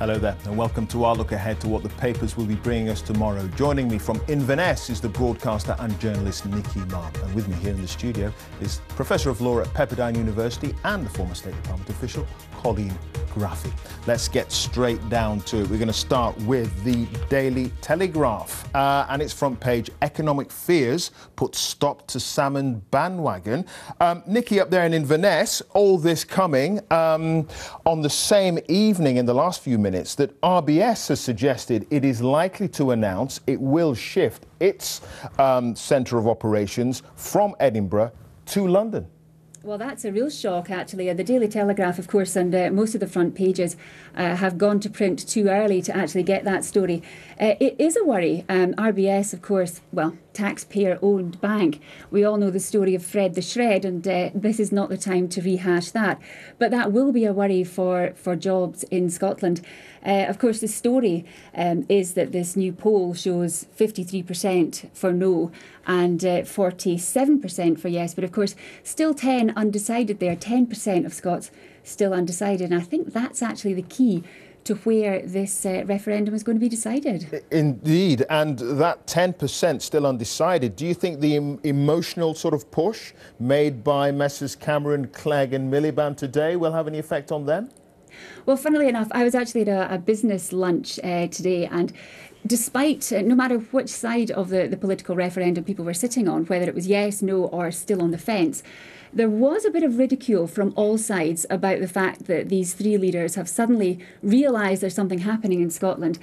Hello there and welcome to our look ahead to what the papers will be bringing us tomorrow. Joining me from Inverness is the broadcaster and journalist Nicky Mark. And with me here in the studio is Professor of Law at Pepperdine University and the former State Department official, Colleen Graffy. Let's get straight down to it. We're going to start with the Daily Telegraph and its front page, economic fears put stop to salmon bandwagon. Nicky, up there in Inverness, all this coming on the same evening in the last few minutes that RBS has suggested it is likely to announce it will shift its centre of operations from Edinburgh to London. Well, that's a real shock, actually. The Daily Telegraph, of course, and most of the front pages have gone to print too early to actually get that story. It is a worry. RBS, of course, well, taxpayer-owned bank. We all know the story of Fred the Shred, and this is not the time to rehash that. But that will be a worry for jobs in Scotland. Of course, the story is that this new poll shows 53% for no and 47% for yes. But of course, still 10 undecided there, 10% of Scots still undecided. And I think that's actually the key to where this referendum is going to be decided. Indeed, and that 10% still undecided, do you think the emotional sort of push made by Messrs Cameron, Clegg and Miliband today will have any effect on them? Well, funnily enough, I was actually at a business lunch today, and despite, no matter which side of the political referendum people were sitting on, whether it was yes, no or still on the fence, there was a bit of ridicule from all sides about the fact that these three leaders have suddenly realised there's something happening in Scotland,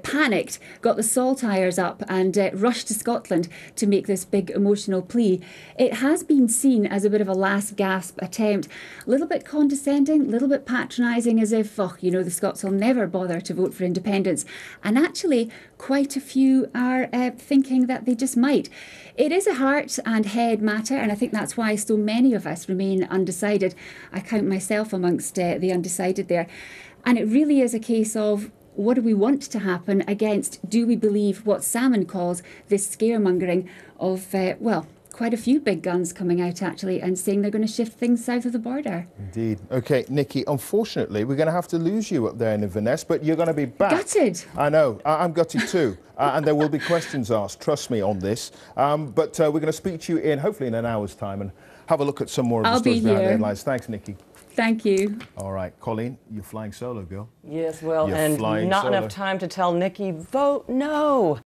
panicked, got the salt irons up and rushed to Scotland to make this big emotional plea. It has been seen as a bit of a last gasp attempt, a little bit condescending, a little bit patronising, as if, oh, you know, the Scots will never bother to vote for independence. And actually, quite a few are thinking that they just might. It is a heart and head matter, and I think that's why so many of us remain undecided. I count myself amongst the undecided there. And it really is a case of, what do we want to happen against, do we believe what Salmon calls this scaremongering of, well, quite a few big guns coming out actually and saying they're going to shift things south of the border. Indeed. OK, Nicky, unfortunately, we're going to have to lose you up there in Inverness, but you're going to be back. Gutted. I know. I'm gutted too. And there will be questions asked, trust me, on this. But we're going to speak to you in, hopefully in an hour's time, and have a look at some more of the stories behind the headlines. Thanks, Nicky. Thank you. All right, Colleen, you're flying solo, girl. Yes, well, You're and not solo. enough time to tell Nicky, vote no.